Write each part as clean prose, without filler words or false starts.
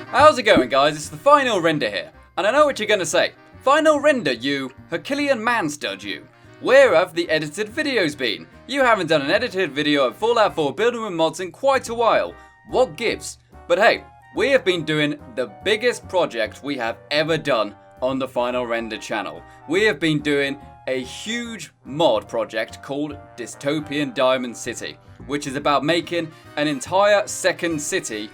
How's it going, guys? It's the final render here, and I know what you're gonna say. Final render, you Herculean man-stud, you. Where have the edited videos been? You haven't done an edited video of Fallout 4 building with mods in quite a while. What gives? But hey, we have been doing the biggest project we have ever done on the Final Render channel. We have been doing a huge mod project called Dystopian Diamond City, which is about making an entire second city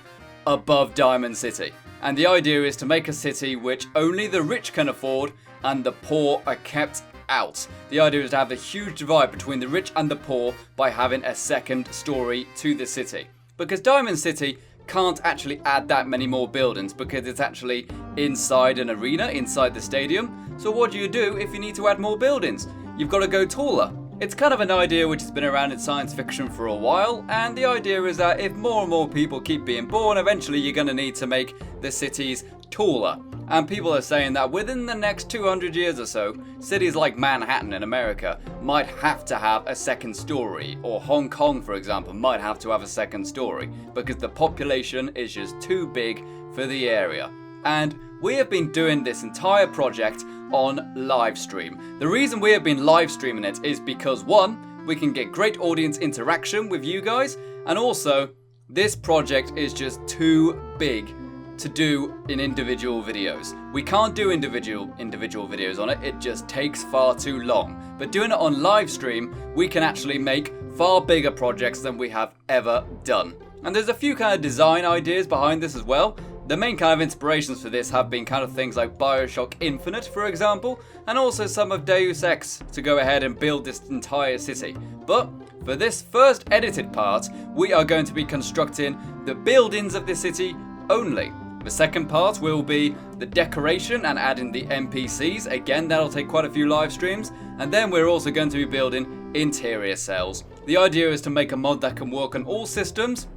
above Diamond City. And the idea is to make a city which only the rich can afford and the poor are kept out. The idea is to have a huge divide between the rich and the poor by having a second story to the city. Because Diamond City can't actually add that many more buildings because it's actually inside an arena, inside the stadium. So what do you do if you need to add more buildings? You've got to go taller. It's kind of an idea which has been around in science fiction for a while, and the idea is that if more and more people keep being born, eventually you're going to need to make the cities taller. And people are saying that within the next 200 years or so, cities like Manhattan in America might have to have a second story, or Hong Kong, for example, might have to have a second story, because the population is just too big for the area. And we have been doing this entire project on live stream. The reason we have been live streaming it is because, one, we can get great audience interaction with you guys, and also this project is just too big to do in individual videos. We can't do individual videos on it, it just takes far too long. But doing it on live stream, we can actually make far bigger projects than we have ever done. And there's a few kind of design ideas behind this as well. The main kind of inspirations for this have been kind of things like BioShock Infinite, for example, and also some of Deus Ex to go ahead and build this entire city. But for this first edited part, we are going to be constructing the buildings of the city only. The second part will be the decoration and adding the NPCs. Again, that'll take quite a few live streams. And then we're also going to be building interior cells. The idea is to make a mod that can work on all systems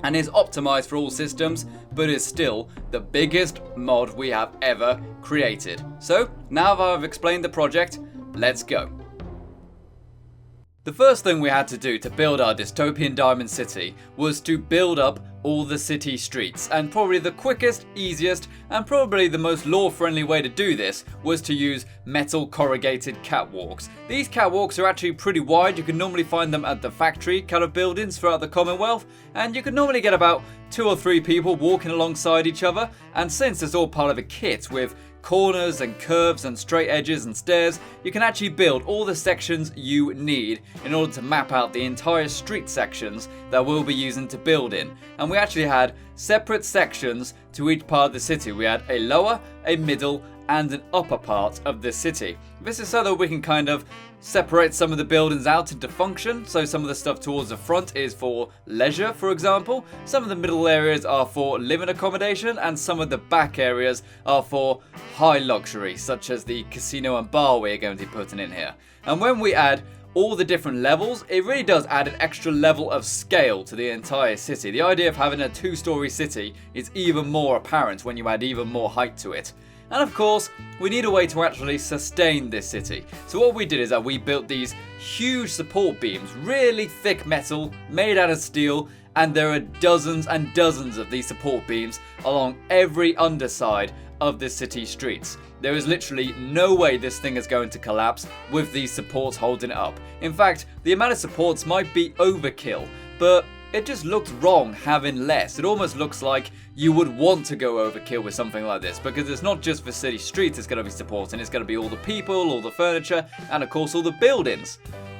and is optimized for all systems, but is still the biggest mod we have ever created. So, now that I've explained the project, let's go. The first thing we had to do to build our Dystopian Diamond City was to build up all the city streets, and probably the quickest, easiest, and probably the most lore-friendly way to do this was to use metal corrugated catwalks. These catwalks are actually pretty wide. You can normally find them at the factory kind of buildings throughout the Commonwealth, and you can normally get about 2 or 3 people walking alongside each other, and since it's all part of a kit with corners and curves and straight edges and stairs, you can actually build all the sections you need in order to map out the entire street sections that we'll be using to build in. And we actually had separate sections to each part of the city. We had a lower, a middle, and an upper part of the city. This is so that we can kind of separate some of the buildings out into function. So some of the stuff towards the front is for leisure, for example. Some of the middle areas are for living accommodation, and some of the back areas are for high luxury, such as the casino and bar we're going to be putting in here. And when we add all the different levels, it really does add an extra level of scale to the entire city. The idea of having a 2-story city is even more apparent when you add even more height to it. And of course, we need a way to actually sustain this city. So what we did is that we built these huge support beams, really thick metal, made out of steel, and there are dozens and dozens of these support beams along every underside of the city streets. There is literally no way this thing is going to collapse with these supports holding it up. In fact, the amount of supports might be overkill, but it just looks wrong having less. It almost looks like you would want to go overkill with something like this, because it's not just for city streets it's going to be supporting, it's going to be all the people, all the furniture, and of course all the buildings.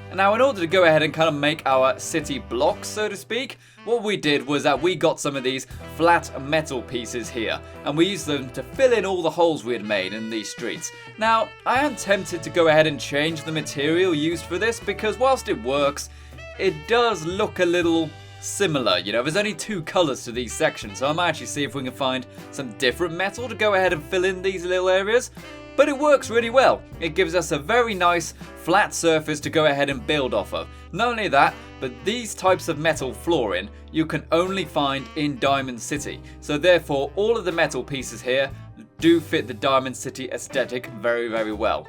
And now in order to go ahead and kind of make our city blocks, so to speak, what we did was that we got some of these flat metal pieces here, and we used them to fill in all the holes we had made in these streets. Now, I am tempted to go ahead and change the material used for this, because whilst it works, it does look a little similar. You know, there's only 2 colours to these sections, so I might actually see if we can find some different metal to go ahead and fill in these little areas. But it works really well. It gives us a very nice flat surface to go ahead and build off of. Not only that, but these types of metal flooring you can only find in Diamond City. So therefore all of the metal pieces here do fit the Diamond City aesthetic very, very well.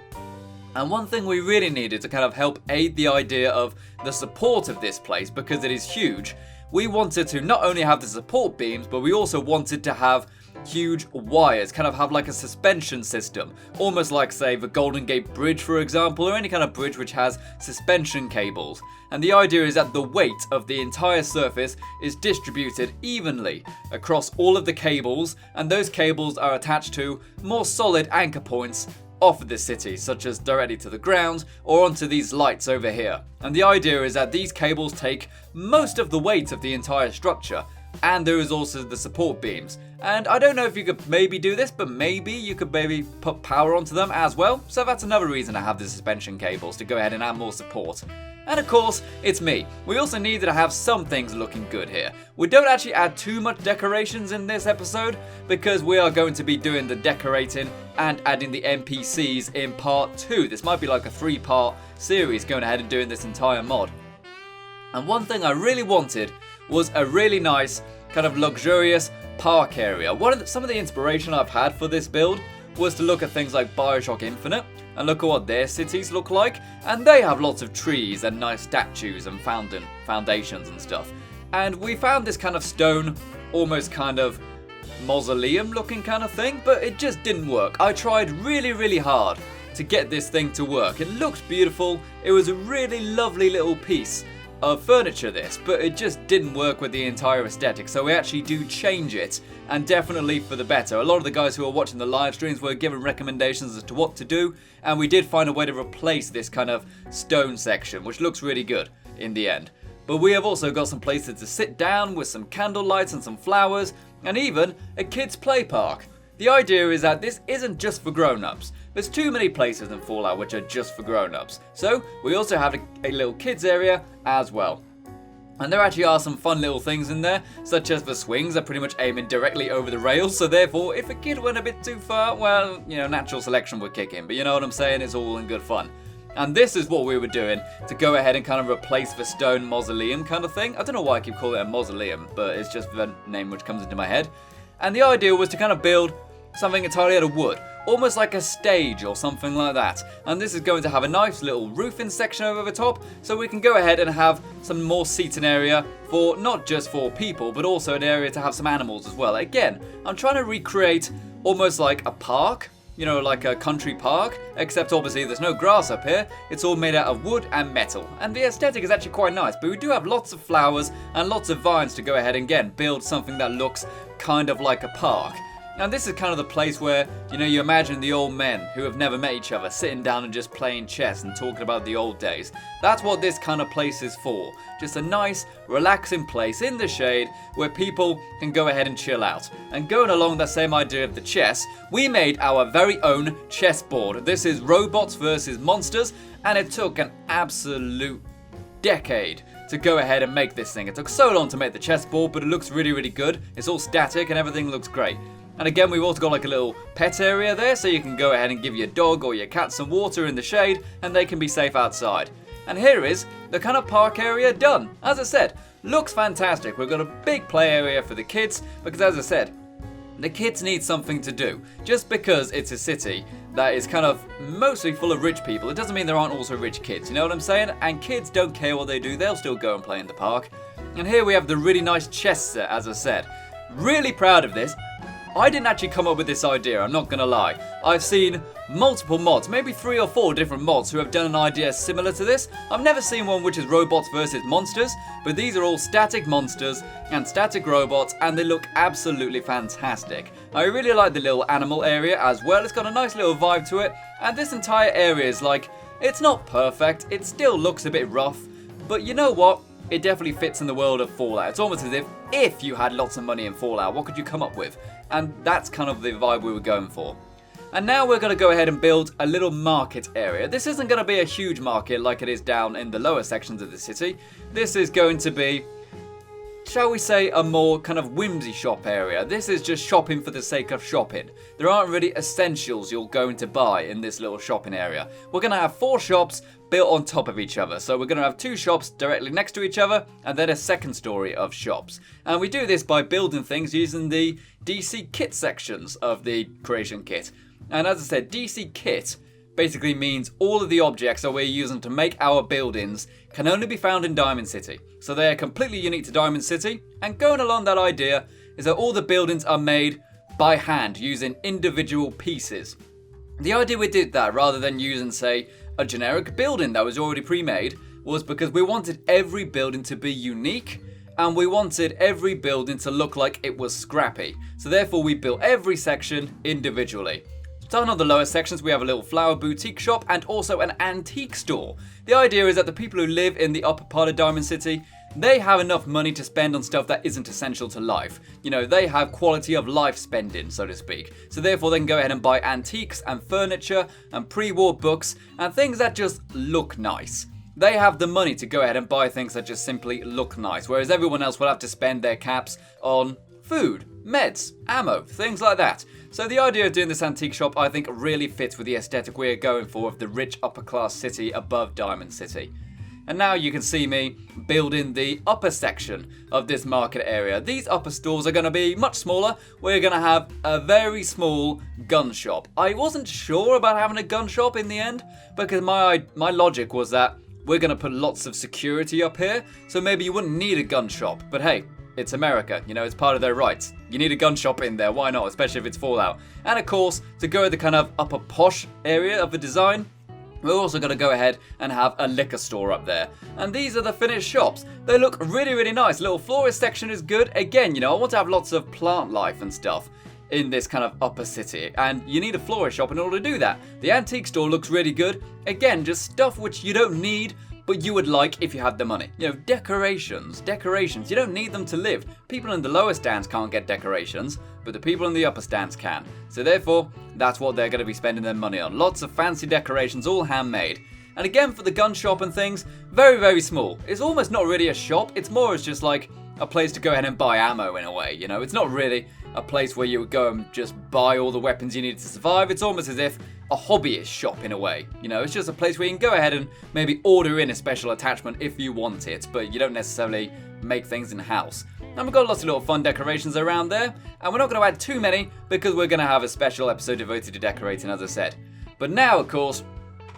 And one thing we really needed to kind of help aid the idea of the support of this place, because it is huge, we wanted to not only have the support beams, but we also wanted to have huge wires, kind of have like a suspension system, almost like, say, the Golden Gate Bridge, for example, or any kind of bridge which has suspension cables. And the idea is that the weight of the entire surface is distributed evenly across all of the cables, and those cables are attached to more solid anchor points off of the city, such as directly to the ground or onto these lights over here. And the idea is that these cables take most of the weight of the entire structure, and there is also the support beams. And I don't know if you could maybe do this, but maybe you could maybe put power onto them as well. So that's another reason to have the suspension cables, to go ahead and add more support. And of course, it's me. We also needed to have some things looking good here. We don't actually add too much decorations in this episode, because we are going to be doing the decorating and adding the NPCs in part 2. This might be like a 3-part series going ahead and doing this entire mod. And one thing I really wanted was a really nice, kind of luxurious park area. Some of the inspiration I've had for this build was to look at things like BioShock Infinite and look at what their cities look like, and they have lots of trees and nice statues and foundations and stuff. And we found this kind of stone, almost kind of mausoleum looking kind of thing, but it just didn't work. I tried really hard to get this thing to work. It looked beautiful, it was a really lovely little piece of furniture this, but it just didn't work with the entire aesthetic, so we actually do change it, and definitely for the better. A lot of the guys who are watching the live streams were given recommendations as to what to do, and we did find a way to replace this kind of stone section, which looks really good in the end. But we have also got some places to sit down with some candle lights and some flowers, and even a kids play park. The idea is that this isn't just for grown-ups. There's too many places in Fallout which are just for grown-ups. So we also have a little kids area as well. And there actually are some fun little things in there, such as the swings are pretty much aiming directly over the rails, so therefore if a kid went a bit too far, well, you know, natural selection would kick in. But you know what I'm saying, it's all in good fun. And this is what we were doing to go ahead and kind of replace the stone mausoleum kind of thing. I don't know why I keep calling it a mausoleum, but it's just the name which comes into my head. And the idea was to kind of build something entirely out of wood, almost like a stage or something like that. And this is going to have a nice little roofing section over the top, so we can go ahead and have some more seating area for not just for people, but also an area to have some animals as well. Again, I'm trying to recreate almost like a park, you know, like a country park, except obviously there's no grass up here. It's all made out of wood and metal, and the aesthetic is actually quite nice, but we do have lots of flowers and lots of vines to go ahead and again build something that looks kind of like a park. And this is kind of the place where, you know, you imagine the old men who have never met each other sitting down and just playing chess and talking about the old days. That's what this kind of place is for. Just a nice, relaxing place in the shade where people can go ahead and chill out. And going along that same idea of the chess, we made our very own chessboard. This is robots versus monsters, and it took an absolute decade to go ahead and make this thing. It took so long to make the chessboard, but it looks really good. It's all static and everything looks great. And again, we've also got like a little pet area there, so you can go ahead and give your dog or your cat some water in the shade, and they can be safe outside. And here is the kind of park area done. As I said, looks fantastic. We've got a big play area for the kids, because as I said, the kids need something to do. Just because it's a city that is kind of mostly full of rich people, it doesn't mean there aren't also rich kids, you know what I'm saying? And kids don't care what they do, they'll still go and play in the park. And here we have the really nice chess set, as I said. Really proud of this. I didn't actually come up with this idea, I'm not gonna lie. I've seen multiple mods, maybe 3 or 4 different mods who have done an idea similar to this. I've never seen one which is robots versus monsters, but these are all static monsters and static robots, and they look absolutely fantastic. I really like the little animal area as well. It's got a nice little vibe to it, and this entire area is like, it's not perfect, it still looks a bit rough, but you know what? It definitely fits in the world of Fallout. It's almost as if you had lots of money in Fallout, what could you come up with? And that's kind of the vibe we were going for. And now we're going to go ahead and build a little market area. This isn't going to be a huge market like it is down in the lower sections of the city. This is going to be, shall we say, a more kind of whimsy shop area. This is just shopping for the sake of shopping. There aren't really essentials you're going to buy in this little shopping area. We're going to have 4 shops built on top of each other. So we're going to have 2 shops directly next to each other, and then a second story of shops. And we do this by building things using the DC kit sections of the creation kit. And as I said, DC kit basically means all of the objects that we're using to make our buildings can only be found in Diamond City. So they are completely unique to Diamond City, and going along that idea is that all the buildings are made by hand using individual pieces. The idea we did that rather than using, say, a generic building that was already pre-made was because we wanted every building to be unique and we wanted every building to look like it was scrappy. So therefore we built every section individually. Starting on the lower sections, we have a little flower boutique shop and also an antique store. The idea is that the people who live in the upper part of Diamond City, they have enough money to spend on stuff that isn't essential to life. You know, they have quality of life spending, so to speak. So therefore they can go ahead and buy antiques and furniture and pre-war books and things that just look nice. They have the money to go ahead and buy things that just simply look nice, whereas everyone else will have to spend their caps on food, meds, ammo, things like that. So the idea of doing this antique shop I think really fits with the aesthetic we're going for of the rich upper class city above Diamond City. And now you can see me building the upper section of this market area. These upper stores are going to be much smaller. We're going to have a very small gun shop. I wasn't sure about having a gun shop in the end because my logic was that we're going to put lots of security up here, so maybe you wouldn't need a gun shop. But hey, it's America, you know, it's part of their rights. You need a gun shop in there, why not, especially if it's Fallout. And of course, to go with the kind of upper posh area of the design, we're also going to go ahead and have a liquor store up there. And these are the finished shops. They look really, really nice. Little florist section is good. Again, you know, I want to have lots of plant life and stuff in this kind of upper city. And you need a florist shop in order to do that. The antique store looks really good. Again, just stuff which you don't need, but you would like if you had the money. You know, decorations. You don't need them to live. People in the lower stands can't get decorations, but the people in the upper stands can. So therefore, that's what they're going to be spending their money on. Lots of fancy decorations, all handmade. And again, for the gun shop and things, very, very small. It's almost not really a shop. It's more as just like a place to go ahead and buy ammo in a way. You know, it's not really a place where you would go and just buy all the weapons you need to survive. It's almost as if a hobbyist shop in a way. You know, it's just a place where you can go ahead and maybe order in a special attachment if you want it, but you don't necessarily make things in-house. And we've got lots of little fun decorations around there, and we're not going to add too many because we're going to have a special episode devoted to decorating, as I said. But now, of course,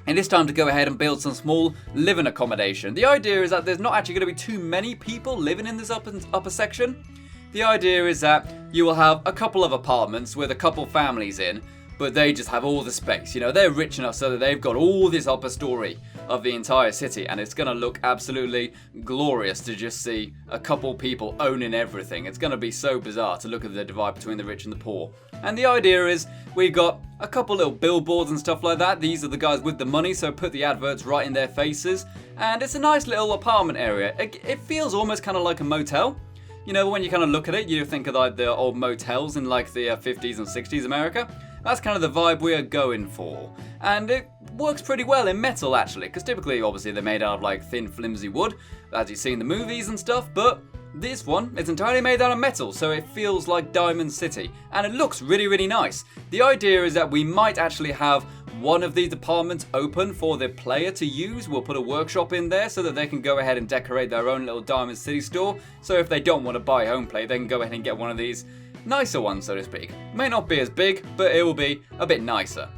it is time to go ahead and build some small living accommodation. The idea is that there's not actually going to be too many people living in this upper section. The idea is that you will have a couple of apartments with a couple families in, but they just have all the space. You know, they're rich enough so that they've got all this upper story of the entire city, and it's going to look absolutely glorious to just see a couple people owning everything. It's going to be so bizarre to look at the divide between the rich and the poor. And the idea is we've got a couple little billboards and stuff like that. These are the guys with the money, so put the adverts right in their faces. And it's a nice little apartment area. It feels almost kind of like a motel. You know, when you kind of look at it, you think of like the old motels in like the 50s and 60s America. That's kind of the vibe we are going for. And it works pretty well in metal actually, because typically obviously they're made out of like thin flimsy wood, as you see in the movies and stuff, but this one is entirely made out of metal, so it feels like Diamond City, and it looks really, really nice. The idea is that we might actually have one of these apartments open for the player to use. We'll put a workshop in there so that they can go ahead and decorate their own little Diamond City store, so if they don't want to buy home plate, they can go ahead and get one of these nicer ones, so to speak. May not be as big, but it will be a bit nicer.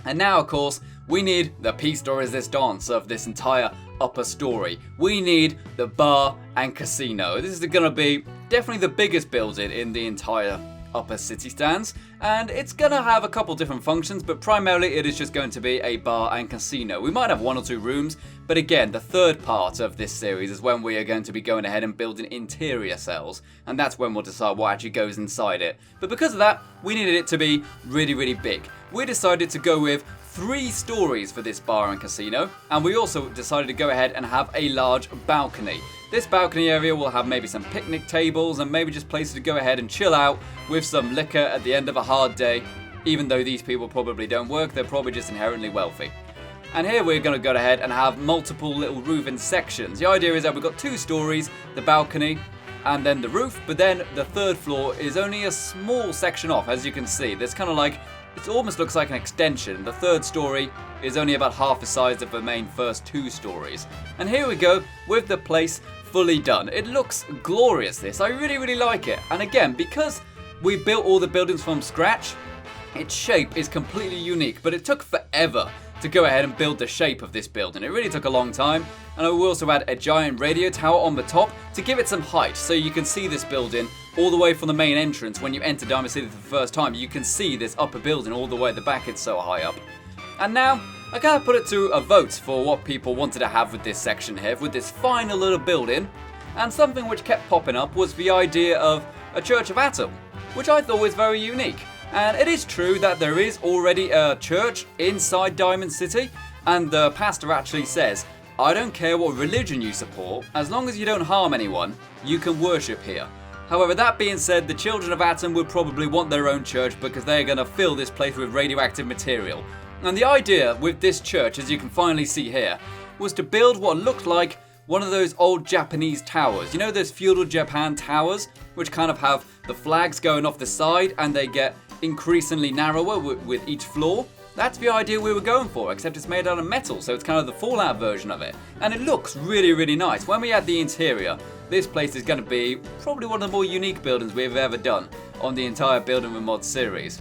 And now, of course, we need the piece de resistance of this entire upper story. We need the bar and casino. This is going to be definitely the biggest building in the entire upper city stands, and it's going to have a couple different functions, but primarily it is just going to be a bar and casino. We might have one or two rooms, but again, the third part of this series is when we are going to be going ahead and building interior cells, and that's when we'll decide what actually goes inside it. But because of that, we needed it to be really, really big. We decided to go with 3 stories for this bar and casino, and we also decided to go ahead and have a large balcony. This balcony area will have maybe some picnic tables and maybe just places to go ahead and chill out with some liquor at the end of a hard day. Even though these people probably don't work, they're probably just inherently wealthy. And here we're going to go ahead and have multiple little roofing sections. The idea is that we've got 2 stories, the balcony and then the roof, but then the 3rd floor is only a small section off, as you can see. There's kind of like, it almost looks like an extension. The 3rd story is only about half the size of the main first 2 stories. And here we go with the place fully done. It looks glorious, this. I really, really like it. And again, because we built all the buildings from scratch, its shape is completely unique, but it took forever to go ahead and build the shape of this building. It really took a long time, and I will also add a giant radio tower on the top to give it some height, so you can see this building all the way from the main entrance. When you enter Diamond City for the first time, you can see this upper building all the way at the back. It's so high up. And now, I kind of put it to a vote for what people wanted to have with this section here, with this final little building. And something which kept popping up was the idea of a Church of Atom, which I thought was very unique. And it is true that there is already a church inside Diamond City, and the pastor actually says, I don't care what religion you support, as long as you don't harm anyone, you can worship here. However, that being said, the Children of Atom would probably want their own church because they're going to fill this place with radioactive material. And the idea with this church, as you can finally see here, was to build what looked like one of those old Japanese towers. You know those feudal Japan towers, which kind of have the flags going off the side and they get increasingly narrower with each floor? That's the idea we were going for, except it's made out of metal, so it's kind of the Fallout version of it. And it looks really, really nice. When we add the interior, this place is going to be probably one of the more unique buildings we've ever done on the entire Building with Mods series.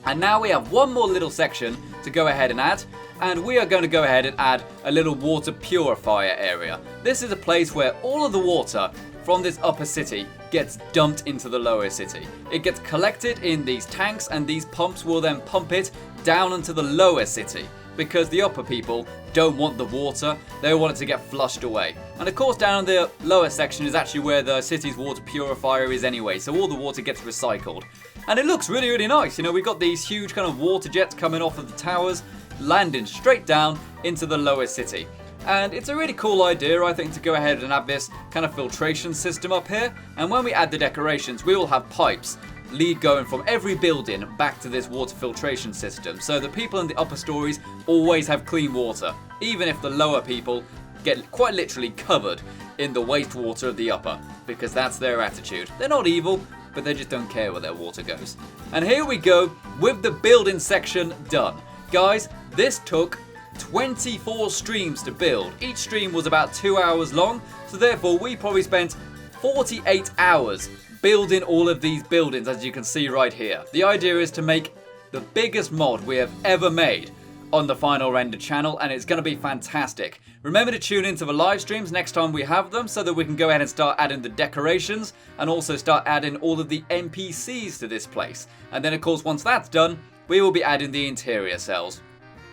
And now we have one more little section to go ahead and add, and we are going to go ahead and add a little water purifier area. This is a place where all of the water from this upper city gets dumped into the lower city. It gets collected in these tanks, and these pumps will then pump it down into the lower city, because the upper people don't want the water, they want it to get flushed away. And of course down in the lower section is actually where the city's water purifier is anyway, so all the water gets recycled. And it looks really, really nice. You know, we've got these huge kind of water jets coming off of the towers, landing straight down into the lower city. And it's a really cool idea, I think, to go ahead and have this kind of filtration system up here. And when we add the decorations, we will have pipes lead going from every building back to this water filtration system. So the people in the upper stories always have clean water, even if the lower people get quite literally covered in the wastewater of the upper, because that's their attitude. They're not evil, but they just don't care where their water goes. And here we go with the building section done. Guys, this took 24 streams to build. Each stream was about 2 hours long, so therefore we probably spent 48 hours building all of these buildings, as you can see right here. The idea is to make the biggest mod we have ever made on the Final Render channel, and it's going to be fantastic. Remember to tune into the live streams next time we have them, so that we can go ahead and start adding the decorations and also start adding all of the NPCs to this place. And then of course once that's done, we will be adding the interior cells.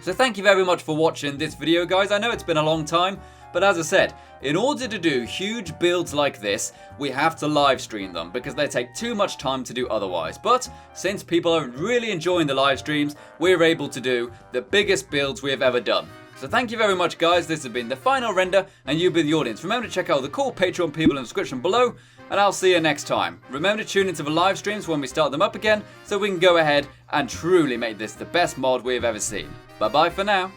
So thank you very much for watching this video, guys. I know it's been a long time, but as I said, in order to do huge builds like this, we have to live stream them because they take too much time to do otherwise. But since people are really enjoying the live streams, we're able to do the biggest builds we have ever done. So thank you very much, guys. This has been the Final Render, and you've been the audience. Remember to check out the cool Patreon people in the description below, and I'll see you next time. Remember to tune into the live streams when we start them up again, so we can go ahead and truly make this the best mod we have ever seen. Bye bye for now.